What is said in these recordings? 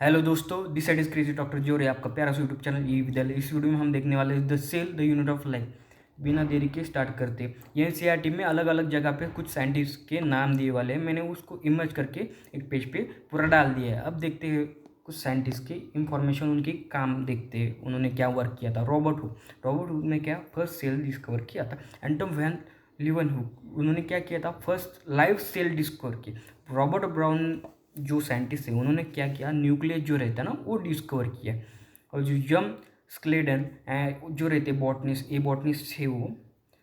Hello दोस्तों, this side is crazy doctor ji और ये आपका प्यारा सा यूट्यूब चैनल ई विद्यालय। इस वीडियो में हम देखने वाले हैं the cell the unit of life. बिना देरी के स्टार्ट करते हैं। ये एनसीईआरटी में अलग अलग जगह पे कुछ साइंटिस्ट के नाम दिए वाले हैं। मैंने उसको इमेज करके एक पेज पे पूरा डाल दिया है। अब देखते हैं कुछ साइंटिस्ट के इंफॉर्मेशन, उनके काम देखते हैं, उन्होंने क्या वर्क किया था। रॉबर्ट हुक ने क्या फर्स्ट सेल डिस्कवर किया था। एंटम वैन लीeuwenhoek उन्होंने क्या किया था, फर्स्ट लाइव सेल डिस्कवर की। रॉबर्ट ब्राउन जो साइंटिस्ट है उन्होंने क्या किया, न्यूक्लियस जो रहता है ना वो डिस्कवर किया। और जो यम स्क्लेडन जो रहते बॉटनिस्ट, ए बॉटनिस्ट है वो,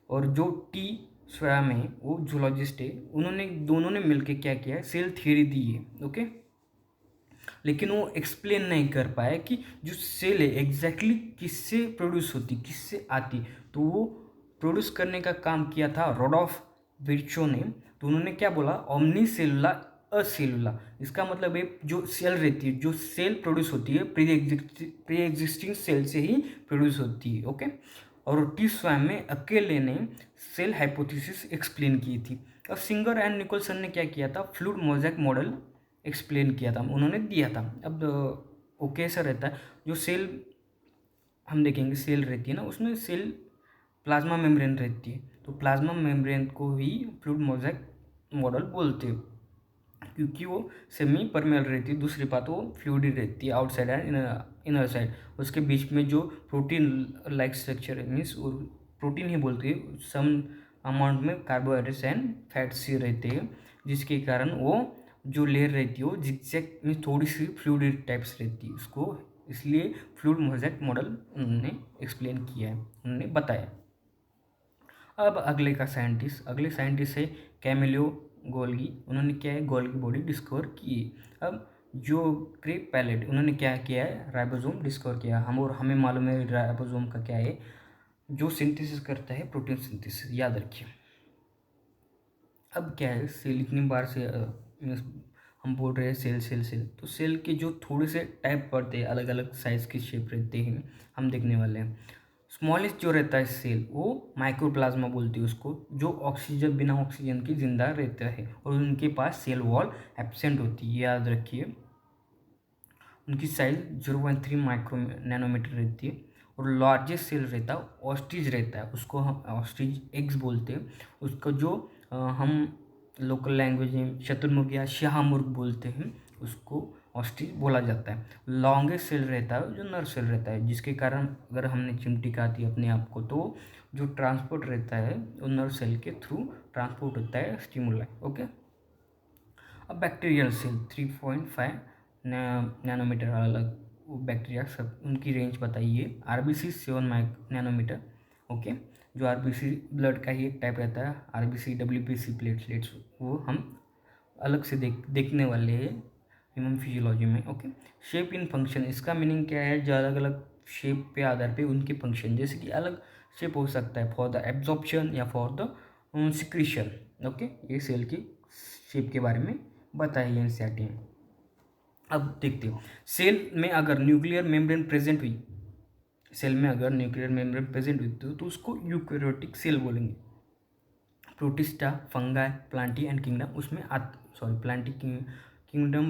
और जो टी स्वयं है वो जूलॉजिस्ट है, उन्होंने दोनों ने मिलकर क्या किया है, सेल थ्योरी दी है। ओके, लेकिन वो एक्सप्लेन नहीं कर पाया कि जो सेल है एग्जैक्टली किससे प्रोड्यूस होती, किससे आती। तो वो प्रोड्यूस करने का काम किया था रॉडॉल्फ विर्चो ने। तो उन्होंने क्या बोला, ओमनी सेलुला असेलुला। इसका मतलब है जो सेल रहती है, जो सेल प्रोड्यूस होती है प्री एग्जिस्टिंग सेल से ही प्रोड्यूस होती है। ओके, और टी स्वयं में अकेले ने सेल हाइपोथेसिस एक्सप्लेन की थी। अब सिंगर एंड निकोलसन ने क्या किया था, फ्लूइड मोज़ेक मॉडल एक्सप्लेन किया था, उन्होंने दिया था। अब वो कैसा रहता है, जो सेल हम देखेंगे सेल रहती है ना, उसमें सेल प्लाज्मा मेम्ब्रेन रहती है। तो प्लाज्मा मेम्ब्रेन को ही फ्लूइड मोज़ेक मॉडल बोलते हैं, क्योंकि वो सेमी परमेबल रहती है। दूसरी बात, वो फ्लूइडी रहती है आउटसाइड एंड इनर साइड। उसके बीच में जो प्रोटीन लाइक स्ट्रक्चर है, मीन्स प्रोटीन ही बोलते हैं, सम अमाउंट में कार्बोहाइड्रेट्स एंड फैट्स ही रहते हैं, जिसके कारण वो जो लेयर रहती है वो जिगजैग में थोड़ी सी फ्लूइड टाइप्स रहती है उसको, इसलिए फ्लूइड मोज़ेक मॉडल उन्होंने एक्सप्लेन किया है, उन्होंने बताया। अब अगले साइंटिस्ट है कैमिलियो गोल्गी। उन्होंने क्या है, गोल्गी बॉडी डिस्कवर की। अब जो क्रेग पैलेट, उन्होंने क्या किया है, राइबोसोम डिस्कवर किया। हमें मालूम है राइबोसोम का क्या है, जो सिंथेसिस करता है प्रोटीन सिंथेसिस, याद रखिए। अब क्या है, सेल इतनी बार से हम बोल रहे हैं सेल, तो सेल के जो थोड़े से टाइप पड़ते हैं, अलग अलग साइज के शेप रहते हैं, हम देखने वाले हैं। स्मॉलेस्ट जो रहता है सेल, वो माइक्रोप्लाज्मा बोलती है उसको, जो ऑक्सीजन, बिना ऑक्सीजन के जिंदा रहता है, और उनके पास सेल वॉल एब्सेंट होती है, याद रखिए। उनकी साइज 0.3 माइक्रो नैनोमीटर रहती है। और लार्जेस्ट सेल रहता है ऑस्ट्रिच रहता है, उसको हम ऑस्ट्रिच एग्स बोलते हैं। उसको जो हम लोकल लैंग्वेज में शतुरमुर्ग या शाहमुर्ग बोलते हैं, उसको ऑस्ट्रिच बोला जाता है। लॉन्गेस्ट सेल रहता है जो नर सेल रहता है, जिसके कारण अगर हमने चिमटी काटी अपने आप को, तो जो ट्रांसपोर्ट रहता है वो नर सेल के थ्रू ट्रांसपोर्ट होता है स्टिमुलाई। ओके, अब बैक्टीरियल सेल 3.5 नैनोमीटर अलग वो बैक्टीरिया, सब उनकी रेंज बताइए। RBC 7 nanometre. ओके, जो आरबीसी ब्लड का ही एक टाइप रहता है, आरबीसी डब्ल्यूबीसी प्लेटलेट्स, वो हम अलग से देखने वाले हैं ह्यूमन फिजियोलॉजी में। ओके, शेप इन फंक्शन, इसका मीनिंग क्या है, जो अलग अलग शेप पे आधार पे उनके फंक्शन, जैसे कि अलग शेप हो सकता है फॉर द एब्जॉर्प्शन या फॉर द सिक्रीशन। ओके, ये सेल की शेप के बारे में बताइए एनसीईआरटी में। अब देखते हो, सेल में अगर न्यूक्लियर मेम्ब्रेन प्रेजेंट हुई, तो उसको यूकैरियोटिक सेल बोलेंगे। Protista, fungi, Plantae and kingdom उसमें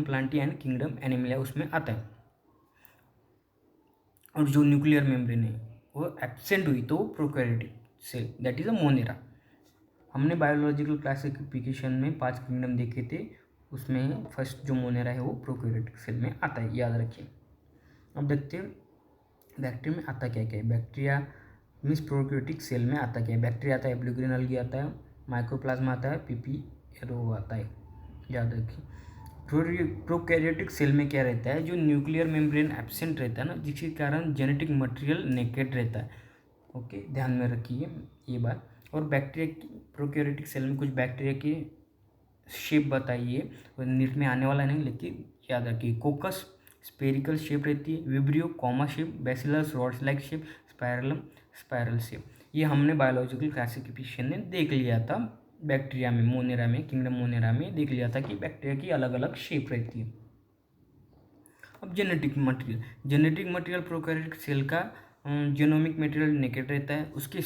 प्लांटी एंड किंगडम एनिमलिया उसमें आता है। और जो न्यूक्लियर मेम्ब्रेन है वो एब्सेंट हुई तो prokaryotic cell, that is a Monera. हमने बायोलॉजिकल क्लासिफिकेशन में 5 किंगडम देखे थे, उसमें फर्स्ट जो मोनेरा है वो प्रोकैरियोटिक सेल में आता है, याद रखिए। अब देखते हैं बैक्टीरिया में आता क्या क्या है। बैक्टीरिया मीन्स प्रोकैरियोटिक सेल में आता क्या है, बैक्टीरिया आता है, ब्लू ग्रीन अलगी आता है, माइक्रोप्लाज्मा आता है, पीपी एरो आता है, याद रखिए। प्रोकैरियोटिक सेल में क्या रहता है, जो न्यूक्लियर मेम्ब्रेन एब्सेंट रहता है ना, जिसके कारण जेनेटिक मटेरियल नेकेड रहता है। ओके, ध्यान में रखिए ये बात। और बैक्टीरिया, प्रोकैरियोटिक सेल में कुछ बैक्टीरिया की शेप बताइए, नीट में आने वाला नहीं, लेकिन याद रखिए। कोकस स्पेरिकल शेप रहती है, vibrio comma shape, bacillus rods like shape, spirillum spiral shape. ये हमने बायोलॉजिकल क्लासिफिकेशन में देख लिया था, बैक्टीरिया में, मोनेरा में, किंगडम मोनेरा में देख लिया था कि बैक्टीरिया की अलग अलग शेप रहती है। अब जेनेटिक मटेरियल प्रोकैरियोटिक सेल का जेनोमिक मटेरियल नेकेड रहता है, उसके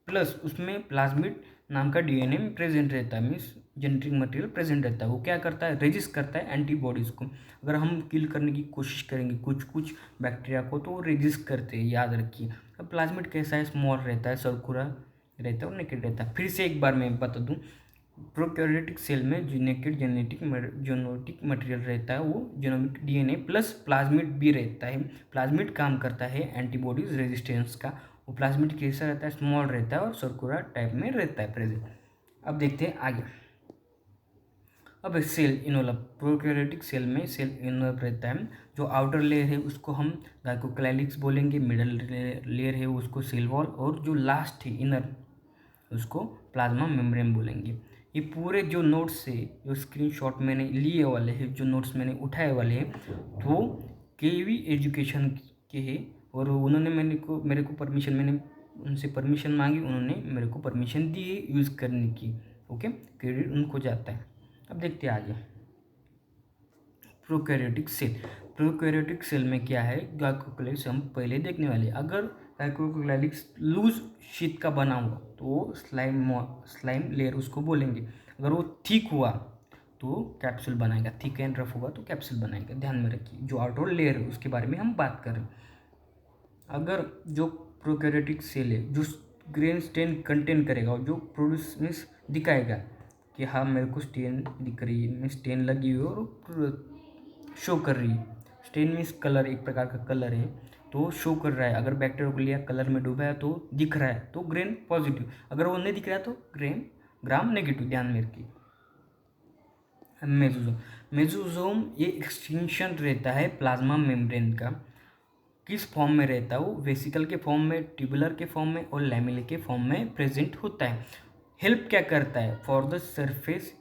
प्लस उसमें प्लाज्मिड नाम का डीएनए प्रेजेंट रहता है, मीन्स जेनेटिक मटेरियल प्रेजेंट रहता है। वो क्या करता है, रेजिस्ट करता है एंटीबॉडीज़ को। अगर हम किल करने की कोशिश करेंगे कुछ बैक्टीरिया को तो वो रेजिस्ट करते हैं, याद रखिए। अब प्लाज्मिड कैसा है, स्मॉल रहता है, सर्कुलर रहता है और नेकेड रहता है। फिर से एक बार मैं बता दूं, प्रोकैरियोटिक सेल में जो नेकेड जेनेटिक मटेरियल रहता है वो जेनोमिक डीएनए प्लस प्लाज्मिड भी रहता है। प्लाज्मिड काम करता है एंटीबॉडीज रेजिस्टेंस का। वो प्लाज्मिड कैसा रहता है, स्मॉल रहता है और सर्कुलर टाइप में रहता है प्रेजेंट। अब देखते हैं आगे। अब सेल इनवलप, प्रोकैरियोटिक सेल में सेल इनवलप रहता है। जो आउटर लेयर है उसको हम जाइगोक्लाइलिक्स बोलेंगे, मिडल लेयर है उसको सेल वॉल, और जो लास्ट है इनर उसको प्लाज्मा मेम्ब्रेन बोलेंगे। ये पूरे जो नोट्स है, जो स्क्रीनशॉट मैंने लिए वाले हैं, जो नोट्स मैंने उठाए वाले हैं, तो केवी एजुकेशन के हैं। और उन्होंने मेरे को परमिशन, मैंने उनसे परमिशन मांगी, उन्होंने मेरे को परमिशन दी है यूज़ करने की। ओके, क्रेडिट उनको जाता है। अब देखते हैं आगे। प्रोकैरियोटिक सेल, प्रोकैरियोटिक सेल में क्या है, जाइगोक्लाइलिक्स हम पहले देखने वाले। अगर जाइगोक्लाइलिक्स लूज शीट का बना हुआ तो वो स्लाइम लेयर उसको बोलेंगे। अगर वो थिक हुआ तो कैप्सूल बनाएगा, थिक एंड रफ होगा तो कैप्सूल बनाएगा। ध्यान में रखिए, जो आउटर लेयर है उसके बारे में हम बात करें। अगर जो प्रोकैरियोटिक सेल है जो ग्रेन स्टेन कंटेन करेगा, जो प्रोड्यूस मीन्स दिखाएगा कि हाँ मेरे को स्टेन दिख रही है, मैं स्टेन लगी हुई और शो कर रही है। स्टेन मीन्स कलर, एक प्रकार का कलर है तो शो कर रहा है। अगर बैक्टीरिया कलर में डूबा है तो दिख रहा है तो ग्रेन पॉजिटिव, अगर वो नहीं दिख रहा है तो ग्राम नेगेटिव। ध्यान में रखिए। मेसोसोम, मेसोसोम ये एक्सटेंशन रहता है प्लाज्मा मेम्ब्रेन का। किस फॉर्म में रहता है वो, वेसिकल के फॉर्म में, ट्यूबुलर के फॉर्म में और लैमेले के फॉर्म में प्रेजेंट होता है। हेल्प क्या करता है, फॉर द सरफेस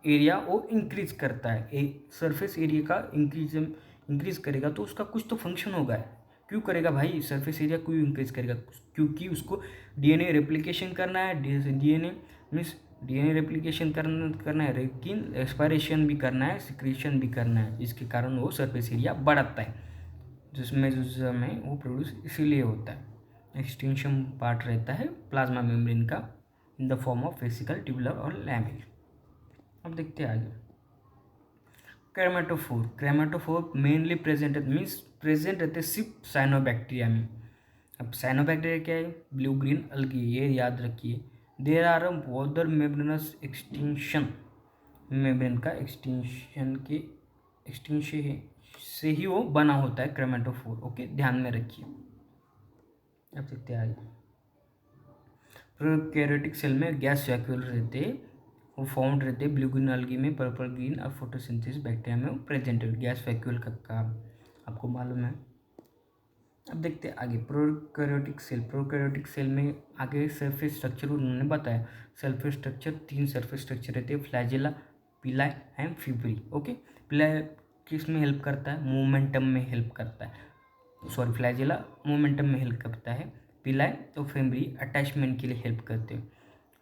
एरिया वो इंक्रीज करता है। सरफेस एरिया का इंक्रीज करेगा तो उसका कुछ तो फंक्शन होगा। क्यों करेगा भाई, सरफेस एरिया क्यों इंक्रीज करेगा, क्योंकि उसको डीएनए रेप्लिकेशन करना है। डीएनए रेप्लिकेशन करना है, लेकिन एक्सपायरेशन भी करना है, सिक्रीशन भी करना है, जिसके कारण वो सरफेस एरिया बढ़ाता है। जिसमें में वो प्रोड्यूस इसीलिए होता है। एक्सटेंशन पार्ट रहता है प्लाज्मा मेम्ब्रेन का in the form of vesicle, tubular और लैमेल। अब देखते हैं आगे। क्रोमेटोफोर, क्रोमेटोफोर मेनली प्रेजेंट रहते सिर्फ साइनोबैक्टीरिया में। अब साइनोबैक्टीरिया क्या है, ब्लू ग्रीन अलगी, ये याद रखिए। There are other membranous extension, membrane का एक्सटेंशन से ही वो बना होता है क्रोमेटोफोर। ओके, ध्यान में रखिए। अब देखते हैं आगे। प्रोकैरियोटिक सेल में गैस वैक्यूल रहते हैं, वो फाउंड रहते हैं ब्लू ग्रीन अलगी में, पर्पल ग्रीन और फोटोसिंथेसिस बैक्टीरिया में वो प्रेजेंट है। गैस वैक्यूल का काम आपको मालूम है। अब देखते हैं आगे। प्रोकैरियोटिक सेल, प्रोकैरियोटिक सेल में आगे सरफेस स्ट्रक्चर उन्होंने बताया। सरफेस स्ट्रक्चर, 3 सरफेस स्ट्रक्चर रहते हैं, फ्लैजेला, पिलाई एंड फिब्री। ओके, पिलाई किस में हेल्प करता है, मोमेंटम में हेल्प करता है। सॉरी, फ्लैजेला मोमेंटम में हेल्प करता है, पिलाई तो फिब्री अटैचमेंट के लिए हेल्प करते हैं।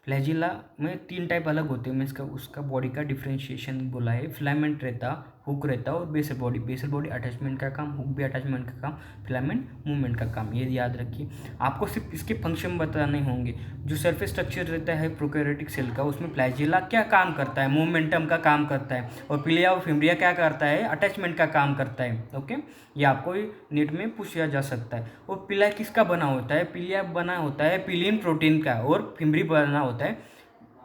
फ्लैजिला में 3 टाइप अलग होते हैं, मैं उसका बॉडी का डिफ्रेंशिएशन बोला है। फिलामेंट रहता, हुक रहता और basal body. Basal body attachment का काम, हुक भी अटैचमेंट का काम, फिलामेंट मूवमेंट का काम। ये याद रखिए। आपको सिर्फ इसके फंक्शन बताने होंगे। जो सरफेस स्ट्रक्चर रहता है प्रोकैरियोटिक सेल का, उसमें फ्लैजिला क्या काम करता है, मूवमेंटम का काम करता है, और पिलिया और फिब्रिया क्या करता है, अटैचमेंट का काम करता है। ओके, ये आपको नेट में पूछा जा सकता है। और पिलिया किसका बना होता है, पिलिया बना होता है पिलिन प्रोटीन का, और फिब्री बना होता है,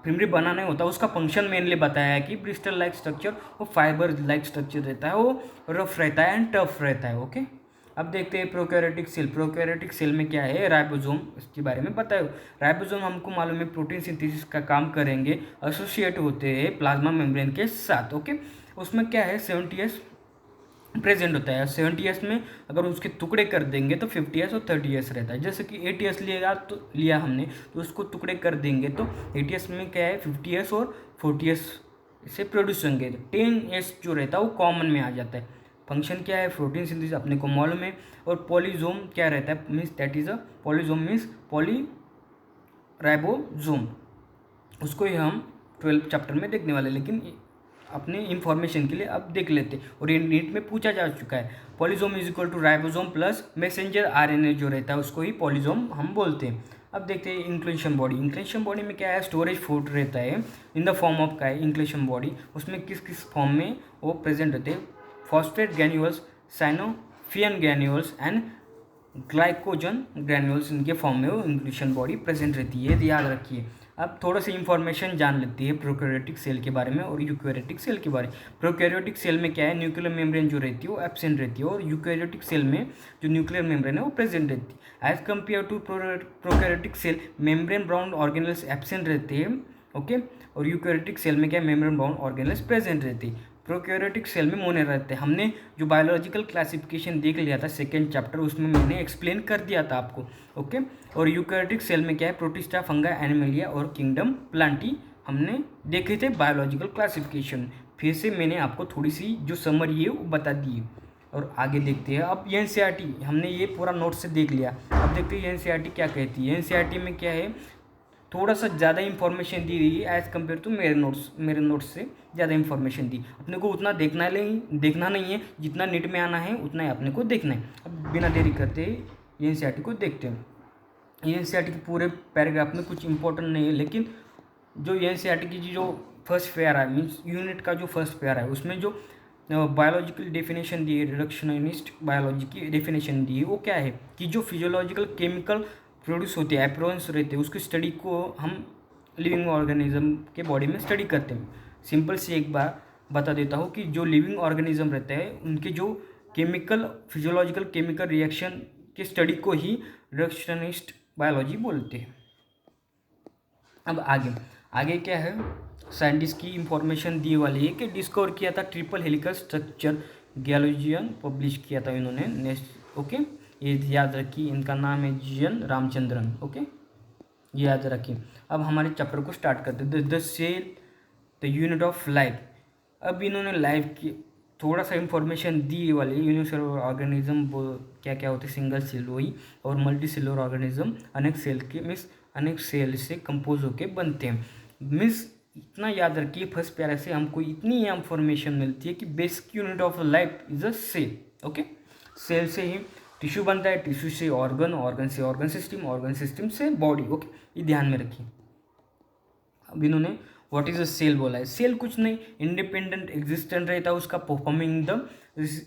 फिब्री बना नहीं होता। उसका फंक्शन मेनली बताया है कि ब्रिस्टल लाइक स्ट्रक्चर और फाइबर लाइक स्ट्रक्चर रहता है, वो रफ रहता है एंड टफ रहता है। ओके, अब देखते हैं प्रोकैरियोटिक सेल। प्रोकैरियोटिक सेल में क्या है, राइबोसोम, इसके बारे में बताया। राइबोसोम हमको मालूम है प्रोटीन सिंथेसिस का काम करेंगे, एसोसिएट होते हैं प्लाज्मा मेम्ब्रेन के साथ। ओके, उसमें क्या है, 70S प्रेजेंट होता है। 70S में अगर उसके टुकड़े कर देंगे तो 50S और 30S रहता है। जैसे कि 80S लिया हमने तो उसको टुकड़े कर देंगे तो 80S में क्या है, 50S और 40S से प्रोड्यूस होंगे। 10S जो रहता है वो कॉमन में आ जाता है। फंक्शन क्या है, प्रोटीन सिंथेसिस अपने को मालूम है। और पॉलीजोम क्या रहता है, means that is a polysome means polyribosome. उसको ही हम 12th चैप्टर में देखने वाले, लेकिन अपने इंफॉर्मेशन के लिए अब देख लेते। और ये नीट में पूछा जा चुका है। Polysome is equal to ribosome plus messenger RNA जो रहता है उसको ही पॉलीजोम हम बोलते हैं। अब देखते हैं इंक्लेशन बॉडी। इंक्लेशन बॉडी में क्या है, स्टोरेज फूड रहता है इन द फॉर्म ऑफ का है इंक्लेशन बॉडी। उसमें किस किस फॉर्म में वो प्रेजेंट रहते हैं, phosphate granules, cyanophycean granules and glycogen granules, इनके फॉर्म में वो इंक्लेशन बॉडी प्रेजेंट रहती है, याद रखिए। अब थोड़ा सा इंफॉर्मेशन जान लेती है प्रोकैरियोटिक सेल के बारे में और यूकैरियोटिक सेल के बारे में। प्रोकैरियोटिक सेल में क्या है, न्यूक्लियर मेम्ब्रेन जो रहती है वो एब्सेंट रहती है, और यूकैरियोटिक सेल में जो न्यूक्लियर मेम्ब्रेन है वो प्रेजेंट रहती है। As compare to prokaryotic cell, membrane bound organelles absent रहते हैं, ओके। और यूकैरियोटिक सेल में क्या है, मेम्ब्रेन बाउंड ऑर्गेनेल्स प्रेजेंट रहती है। प्रोकैरियोटिक सेल में मोनोमर रहते हैं। हमने जो बायोलॉजिकल क्लासिफिकेशन देख लिया था सेकेंड चैप्टर, उसमें मैंने एक्सप्लेन कर दिया था आपको, ओके। और यूकैरियोटिक सेल में क्या है, प्रोटिस्टा, फंगा, एनिमलिया और किंगडम प्लांटी हमने देखे थे बायोलॉजिकल क्लासिफिकेशन। फिर से मैंने आपको थोड़ी सी जो समरी है वो बता दी है। और आगे देखते हैं। अब एनसीईआरटी हमने ये पूरा नोट से देख लिया। अब देखते हैं एनसीईआरटी क्या कहती है। एनसीईआरटी में क्या है, थोड़ा सा ज़्यादा इन्फॉर्मेशन दी गई है एज़ कम्पेयर टू मेरे नोट्स से ज़्यादा इन्फॉर्मेशन दी। अपने को उतना देखना नहीं है, जितना नीट में आना है उतना ही अपने को देखना है। अब बिना देरी करते एनसीईआरटी को देखते हैं। एनसीईआरटी के पूरे पैराग्राफ में कुछ इंपॉर्टेंट नहीं है, लेकिन जो एनसीईआरटी की जो फर्स्ट पेयर है, मीन्स यूनिट का जो फर्स्ट पेयर है, उसमें जो बायोलॉजिकल डेफिनेशन दी है, रिडक्शनिस्ट बायोलॉजी की डेफिनेशन दी है, वो क्या है कि जो फिजियोलॉजिकल केमिकल प्रोड्यूस होते हैं, एप्रोन्स रहते हैं, उसकी स्टडी को हम लिविंग ऑर्गेनिज्म के बॉडी में स्टडी करते हैं। सिंपल से एक बार बता देता हूँ कि जो लिविंग ऑर्गेनिज्म रहते हैं उनके जो केमिकल फिजियोलॉजिकल केमिकल रिएक्शन के स्टडी को ही रिडक्शनिस्ट बायोलॉजी बोलते हैं। अब आगे क्या है, साइंटिस्ट की इंफॉर्मेशन दी वाली है कि डिस्कवर किया था ट्रिपल हेलिकल स्ट्रक्चर, गैलोजियन पब्लिश किया था इन्होंने नेक्स्ट, ओके। ये याद रखिए, इनका नाम है GN रामचंद्रन, ओके, ये याद रखिए। अब हमारे चैप्टर को स्टार्ट करते हैं। The cell the unit of life. अब इन्होंने लाइफ की थोड़ा सा इंफॉर्मेशन दी वाली है। यूनिसेलुलर ऑर्गेनिज्म क्या क्या होते हैं, सिंगल सेल वही, और मल्टी सेलुलर ऑर्गेनिज्म अनेक सेल के मीन्स अनेक सेल से कंपोज होके बनते हैं। मीन्स इतना याद रखिए, फर्स्ट पैरा से हमको इतनी इंफॉर्मेशन मिलती है कि basic unit of life is a cell, okay. Cell से ही टिश्यू बनता है, टिश्यू से ऑर्गन, ऑर्गन से ऑर्गन सिस्टम, ऑर्गन सिस्टम से बॉडी, ओके। ये ध्यान में रखिए। अब इन्होंने व्हाट इज अ सेल बोला है। सेल कुछ नहीं, इंडिपेंडेंट एग्जिस्टेंट रहता है उसका, performing the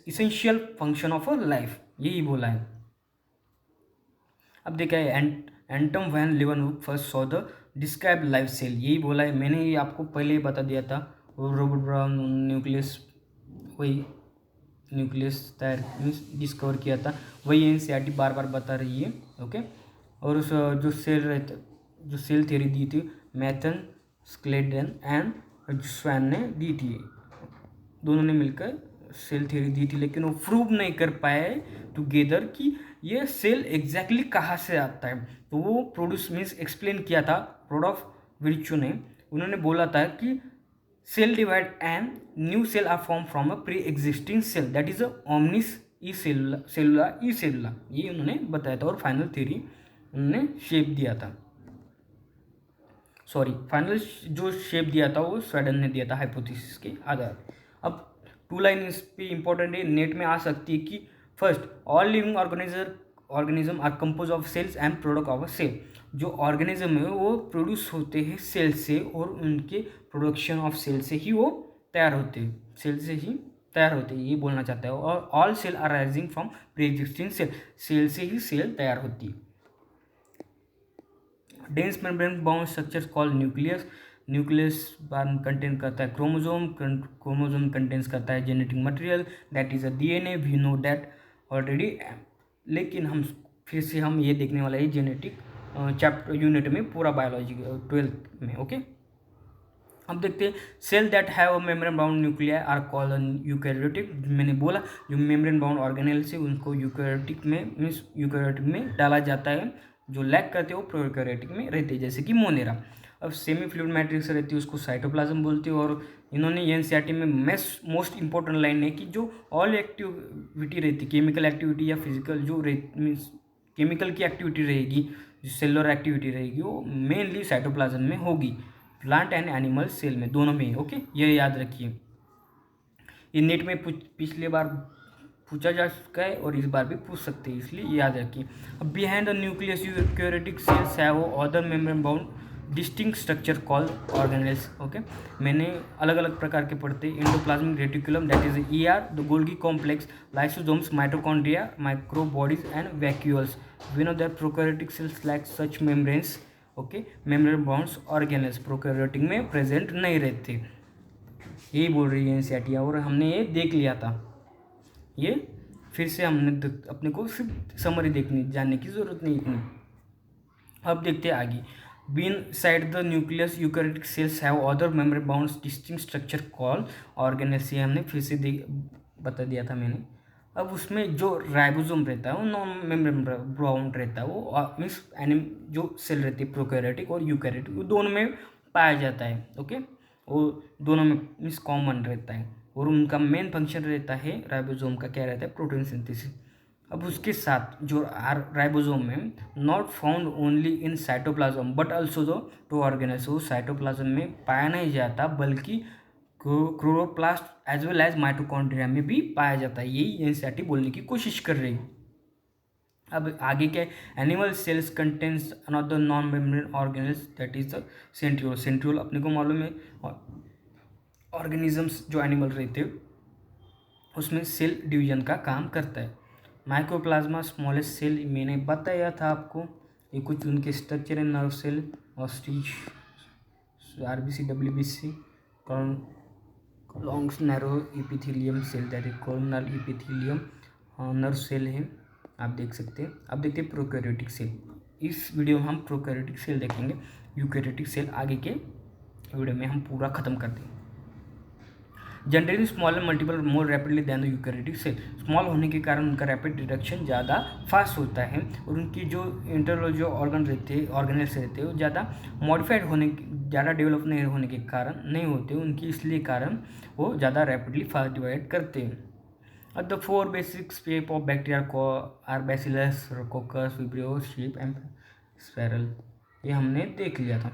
essential function of a life, यही बोला है। अब देखा है Anton van Leeuwenhoek first saw the describe life cell, यही बोला है। मैंने ये आपको पहले ही बता दिया था। रॉबर्ट ब्राउन न्यूक्लियस, वही न्यूक्लियस तैयार डिस्कवर किया था, वही एनसीईआरटी बार बार बता रही है, ओके। और उस जो सेल थ्योरी दी थी मैथन, स्क्लेडन एंड स्वैन ने दी थी, दोनों ने मिलकर सेल थ्योरी दी थी, लेकिन वो प्रूव नहीं कर पाए टुगेदर कि ये सेल एग्जैक्टली कहाँ से आता है। तो वो प्रोड्यूस मीन्स एक्सप्लेन किया था प्रोडॉफ विर्चू ने। उन्होंने बोला था कि cell divide and new cell are form from a pre existing cell, that is a omnis e cellula, ये उन्होंने बताया था। और फाइनल थ्योरी उन्होंने शेप दिया था, सॉरी फाइनल जो शेप दिया था वो स्वेडन ने दिया था हाइपोथेसिस के आधार। अब 2 लाइन इस पे इंपॉर्टेंट है, नेट में आ सकती है कि first all living organism are compose of cells and product of a cell. जो ऑर्गेनिज्म है वो प्रोड्यूस होते हैं सेल से, और उनके प्रोडक्शन ऑफ सेल से ही वो तैयार होते हैं, सेल से ही तैयार होते हैं, ये बोलना चाहता है। और all cell are rising from pre existing cell, cell से ही सेल तैयार होती है। Dense membrane bound structure called nucleus contain करता है क्रोमोजोम कंटेन्स करता है genetic material, that is a DNA, we know that already. लेकिन हम फिर से हम ये देखने वाला है जेनेटिक चैप्टर यूनिट में, पूरा बायोलॉजी 12th में, ओके। अब देखते हैं cell that have membrane bound nuclei are called eukaryotic. मैंने बोला जो मेम्ब्रेन बाउंड ऑर्गेनेल से उनको यूकैरियोटिक में मीन्स यूकैरियोटिक में डाला जाता है, जो लैक करते हैं वो प्रोकैरियोटिक में रहते हैं, जैसे कि मोनेरा। अब सेमी फ्लूइड मैट्रिक्स रहती है उसको साइटोप्लाज्म बोलते हैं। और इन्होंने एनसीईआरटी में मोस्ट इंपॉर्टेंट लाइन है कि जो ऑल एक्टिविटी रहती है, केमिकल एक्टिविटी या फिजिकल जो मीन्स केमिकल की एक्टिविटी रहेगी, जो सेलुलर एक्टिविटी रहेगी, वो मेनली साइटोप्लाज्म में होगी, प्लांट एंड एनिमल सेल में, दोनों में ही, ओके। ये याद रखिए। ये नेट में पिछले बार पूछा जा चुका है और इस बार भी पूछ सकते हैं, इसलिए याद रखिए। अब behind the nucleus eukaryotic cells have other membrane bound distinct structure called organelles. Okay, मैंने अलग अलग प्रकार के पढ़ते, endoplasmic reticulum that is ER, the Golgi complex, lysosomes, mitochondria, microbodies and vacuoles. We know that prokaryotic cells lack such membranes. Okay, membrane bounds organelles prokaryotic में present नहीं रहते, यही बोल रही है एनसीईआरटी, और हमने ये देख लिया था। ये फिर से हमने अपने को सिर्फ समरी देखनी, जानने की ज़रूरत नहीं इतनी। अब देखते हैं आगे। Beside the nucleus eukaryotic cells have other membrane bound distinct structure called organelles, ये हमने फिर से बता दिया था मैंने। अब उसमें जो राइबोसोम रहता है वो नॉन मेम्ब्रेन बाउंड रहता है, वो मीन्स जो सेल रहती है प्रोकैरियोटिक और यूकैरियोटिक, वो दोनों में पाया जाता है। ओके, वो दोनों में मीन्स कॉमन रहता है, और उनका मेन फंक्शन रहता है राइबोसोम का, क्या रहता है, प्रोटीन सिंथेसिस। अब उसके साथ जो राइबोसोम में not found only in cytoplasm but also दो टू ऑर्गेनेल्स, वो साइटोप्लाज्म में पाया नहीं जाता बल्कि chloroplast as well as mitochondria में भी पाया जाता है, यही एनसीईआरटी बोलने की कोशिश कर रही है। अब आगे क्या, animal cells contains another non membrane organelles that is the centriole. Centriole अपने को मालूम है, ऑर्गेनिजम्स जो एनिमल रहते हैं उसमें सेल डिवीजन का काम करता है। माइक्रोप्लाज्मा स्मॉलेस्ट सेल मैंने बताया था आपको, ये कुछ उनके स्ट्रक्चर है, nerve cell, ostrich, RBC, WBC, longs narrow epithelium cell that is corneal epithelium, nerve cell है, आप देख सकते हैं। अब देखते हैं प्रोकैरियोटिक सेल। इस वीडियो में हम प्रोकैरियोटिक सेल देखेंगे, यूकैरियोटिक सेल आगे के वीडियो में हम पूरा खत्म कर देंगे। Generally small and multiple more rapidly than the eukaryotic cell, small होने के कारण उनका रैपिड रिडक्शन ज़्यादा फास्ट होता है, और उनकी जो इंटरनल जो ऑर्गन रहते हैं, ऑर्गेनेल्स रहते हैं, वो ज़्यादा मॉडिफाइड होने, ज़्यादा डेवलप नहीं होने के कारण नहीं होते उनकी, इसलिए कारण वो ज़्यादा रैपिडली फास्ट डिवाइड करते हैं। The 4 basic shape of bacteria are bacillus, coccus, vibrio, शीप एंड स्पाइरल, ये हमने देख लिया था।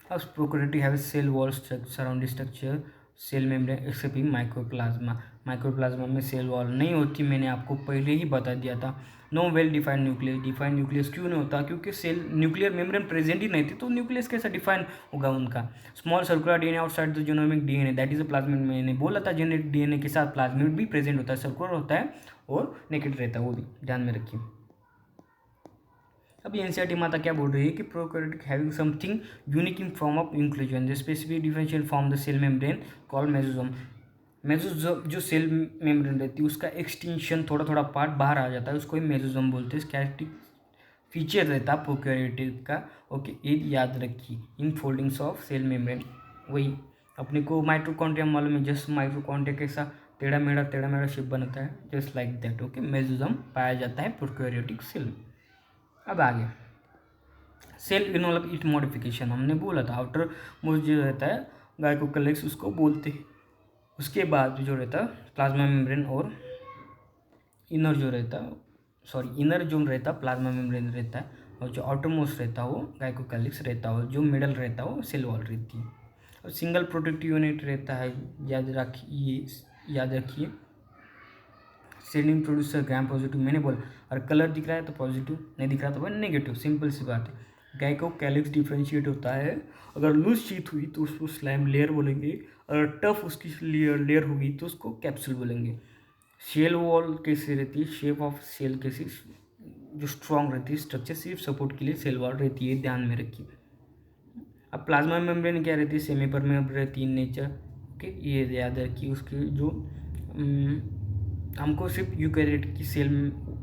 अब prokaryotic have cell wall surrounding structure, cell membrane except in microplasma, microplasma में सेल वॉल नहीं होती, मैंने आपको पहले ही बता दिया था। No well defined nucleus, defined nucleus क्यों नहीं होता, क्योंकि सेल न्यूक्लियर मेम्ब्रेन प्रेजेंट ही नहीं थी, तो न्यूक्लियस कैसा डिफाइन होगा उनका। Small circular DNA outside the genomic DNA that is a plasmid, मैंने बोला था जेनेटिक DNA के साथ प्लाज्मिड भी प्रेजेंट होता है, सर्कुलर होता है और नेकेड रहता है, वो भी ध्यान में रखिए। अब एनसीईआरटी माता क्या बोल रही है कि prokaryotic having something unique in form of inclusion, the specific differential form the cell membrane called mesosome. Mesosome जो सेल मेम्ब्रेन रहती है उसका एक्सटेंशन, थोड़ा थोड़ा पार्ट बाहर आ जाता है, उसको ही मेसोसोम बोलते हैं। कैरेक्टरिस्टिक फीचर रहता है प्रोकैरियोटिक का। ओके, ये याद रखिए, इन फोल्डिंग्स ऑफ सेल मेम्ब्रेन। वही अपने को माइटोकॉन्ड्रिया मालूम है, जस्ट माइटोकॉन्ड्रिया कैसा टेढ़ा मेढ़ा शेप बनता है, just like that. Okay, mesosome पाया जाता है प्रोकैरियोटिक सेल में। अब आगे सेल इनवॉल्व इट मॉडिफिकेशन, हमने बोला था आउटर मोस्ट जो रहता है गाइकोकलेक्स उसको बोलते हैं। उसके बाद जो रहता है प्लाज्मा मेम्ब्रेन, और इनर जो रहता इनर जो रहता प्लाज्मा मेम्ब्रेन रहता है, और जो आउटर मोस्ट रहता है वो गाइकोकलेक्स रहता है, और जो मिडल रहता है वो सेल वॉल रहती है। और सिंगल प्रोटेक्टिव यूनिट रहता है, याद रखिए सेलिंग प्रोड्यूसर ग्राम पॉजिटिव, मैंने बोला, और कलर दिख रहा है तो पॉजिटिव, नहीं दिख रहा तो वह नेगेटिव, सिंपल सी बात है। गाइकोकैलिक्स डिफ्रेंशिएट होता है, अगर लूज शीट हुई तो उसको स्लाइम लेयर बोलेंगे, अगर टफ उसकी लेयर होगी तो उसको कैप्सूल बोलेंगे। सेल वॉल कैसी रहती है, शेप ऑफ सेल कैसी जो स्ट्रॉन्ग रहती है, स्ट्रक्चर सिर्फ सपोर्ट के लिए सेल वॉल रहती है, ध्यान में रखिए। अब प्लाज्मा मेम्ब्रेन क्या रहती है, सेमी परमेबल रहती है नेचर। ओके, ये याद रखिए। उसकी जो हमको सिर्फ यूकैरियोट की सेल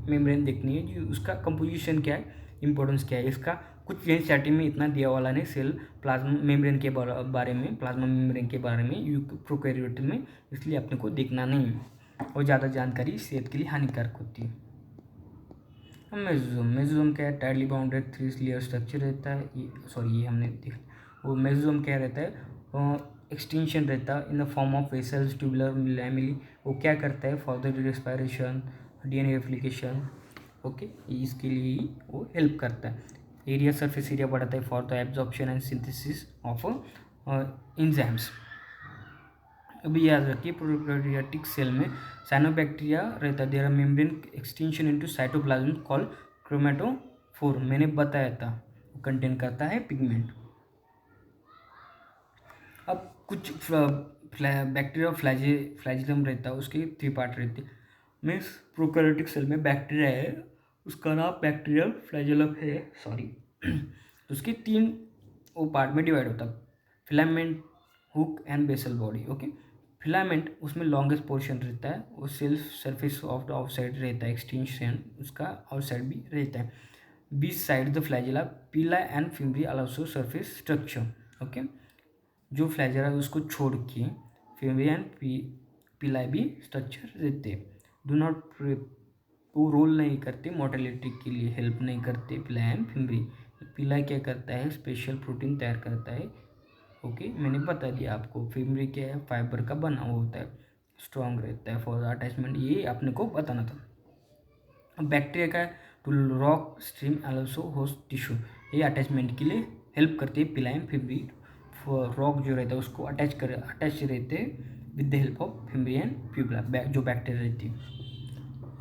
मेम्ब्रेन देखनी है, जो उसका कंपोजिशन क्या है, इंपॉर्टेंस क्या है, इसका कुछ एनसीईआरटी में इतना दिया वाला नहीं सेल प्लाज्मा मेम्ब्रेन के बारे में, प्लाज्मा मेम्ब्रेन के बारे में प्रोकैरियोट में, इसलिए अपने को देखना नहीं है, और ज़्यादा जानकारी सेहत के लिए हानिकारक होती है। मेसोसोम क्या है, टाइटली बाउंडेड 3 लेयर स्ट्रक्चर रहता है, ये हमने देखा। वो मेसोसोम क्या रहता है, एक्सटेंशन रहता है in the form of vessels, tubular, lamellae. वो क्या करता है, for the respiration, DNA replication. Okay, इसके लिए ही वो हेल्प करता है। एरिया सरफेस एरिया बढ़ाता है for the absorption and synthesis of enzymes. अभी याद रखिए प्रोकैरियोटिक सेल में साइनोबैक्टीरिया रहता है, there are membrane extension into cytoplasm called chromatophore, मैंने बताया था, वो कंटेन करता है पिगमेंट। अब कुछ बैक्टीरिया फ्लैजिलम रहता है, उसके 3 पार्ट रहते हैं। मीन्स प्रोकैरियोटिक सेल में बैक्टीरिया है, उसका नाम बैक्टीरियल फ्लैजिलम है, सॉरी। तो उसके 3 वो पार्ट में डिवाइड होता है, filament, hook and basal body. Okay, filament उसमें लॉन्गेस्ट पोर्शन रहता है, वो self surface of the outside रहता है, एक्सटेंशन उसका आउटसाइड भी रहता है। Beside the flagella pili and fimbriae also surface structure. Okay, जो फ्लैजिला है उसको छोड़ के फिम्बरी एंड पीला भी स्ट्रक्चर रहते हैं। डू नॉट, वो रोल नहीं करते, मोर्टेलिटी के लिए हेल्प नहीं करते पिला एंड फिम्बरी। पिला क्या करता है, स्पेशल प्रोटीन तैयार करता है। ओके, मैंने बता दिया आपको। फिम्बरी क्या है, फाइबर का बना हुआ होता है, स्ट्रॉन्ग रहता है फॉर अटैचमेंट, ये आपने को बताना था। अब बैक्टीरिया का to rock stream also host tissue, ये अटैचमेंट के लिए हेल्प करती है पिला एंड फिम्बरी। रॉक जो रहता है उसको अटैच रहते हैं with the help of fimbriae and प्यूपला, जो बैक्टीरिया रहती है।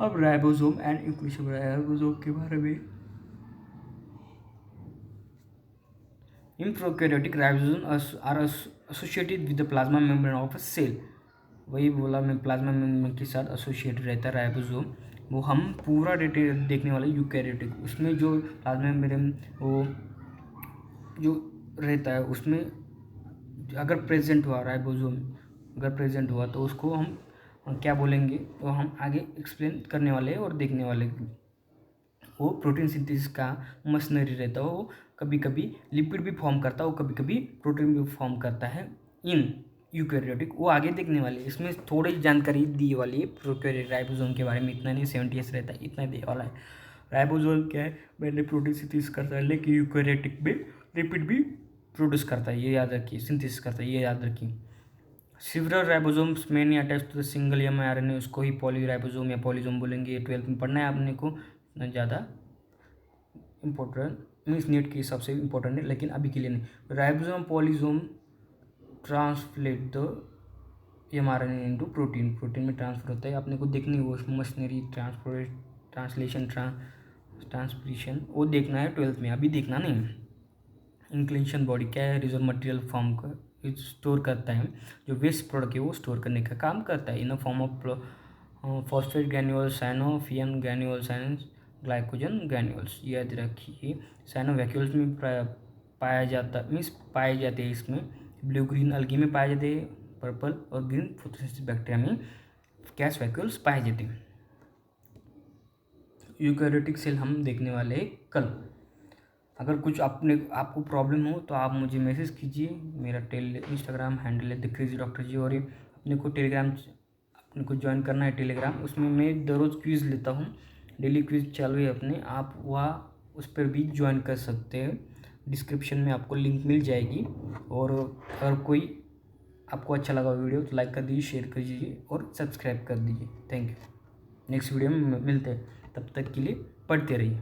अब राइबोसोम एंड इंक्लूसिव राइबोसोम के बारे में, in prokaryotic ribosome are associated with the plasma membrane of a cell, वही बोला मैं, प्लाज्मा मेम्ब्रेन के साथ एसोसिएटेड रहता है राइबोसोम। वो हम पूरा डिटेल देखने वाले यूकैरियोटिक, उसमें जो प्लाज्मा मेम्ब्रेन वो जो रहता है उसमें अगर प्रेजेंट हुआ राइबोसोम, अगर प्रेजेंट हुआ तो उसको हम क्या बोलेंगे, तो हम आगे एक्सप्लेन करने वाले हैं और देखने वाले। वो प्रोटीन सिंथेसिस का मशीनरी रहता है, वो कभी कभी लिपिड भी फॉर्म करता है, वो कभी कभी प्रोटीन भी फॉर्म करता है इन यूकैरियोटिक, वो आगे देखने वाले। इसमें थोड़ी जानकारी दी वाली है प्रोकैरियोटिक राइबोसोम के बारे में, इतना नहीं 70s रहता है, इतना दे वाला है। राइबोसोम क्या है, मैंने प्रोटीन सिंथेसिस करता है, लेकिन यूकैरियोटिक में लिपिड भी प्रोड्यूस करता है, ये याद रखिए, सिंथेसिस करता है, ये याद रखिए। Several ribosomes mainly attach to the single mRNA, उसको ही पॉलीराइबोसोम या पॉलीसोम बोलेंगे। ये 12th में पढ़ना है आपने को, इतना ज़्यादा इम्पोर्टेंट मीन्स नीट के हिसाब से इम्पोर्टेंट है, लेकिन अभी के लिए नहीं। Ribosome polysome translate the mRNA into protein, protein में ट्रांसफर होता है, आपने को देखनी है वो मशीनरी ट्रांसलेशन ट्रांसक्रिप्शन, वो देखना है 12th में, अभी देखना नहीं। इंक्लिनेशन बॉडी क्या है, रिजर्व मटेरियल फॉर्म का स्टोर करता है, जो वेस्ट प्रोडक्ट है वो स्टोर करने का काम करता है in a form of phosphate granules, cyanophycean granules and glycogen granules. याद रखिए, साइनोवैक्यूल्स में पाया जाता मीन्स पाए जाते हैं, इसमें ब्लू ग्रीन अलगी में पाए जाते हैं, पर्पल और ग्रीन फोटोसिंथेसिस बैक्टीरिया में कैश वैक्यूल्स पाए जाते हैं। यूकैरियोटिक सेल हम देखने वाले हैं कल। अगर कुछ आपको प्रॉब्लम हो तो आप मुझे मैसेज कीजिए, मेरा इंस्टाग्राम हैंडल है द क्रेजी डॉक्टर जी, और अपने को अपने को ज्वाइन करना है टेलीग्राम, उसमें मैं रोज़ क्विज़ लेता हूँ, डेली क्विज़ चालू है अपने, आप वहाँ उस पर भी ज्वाइन कर सकते हैं, डिस्क्रिप्शन में आपको लिंक मिल जाएगी। और अगर कोई आपको अच्छा लगा वीडियो तो लाइक कर दीजिए, शेयर कर दीजिए और सब्सक्राइब कर दीजिए। थैंक यू, नेक्स्ट वीडियो में मिलते हैं, तब तक के लिए पढ़ते रहिए।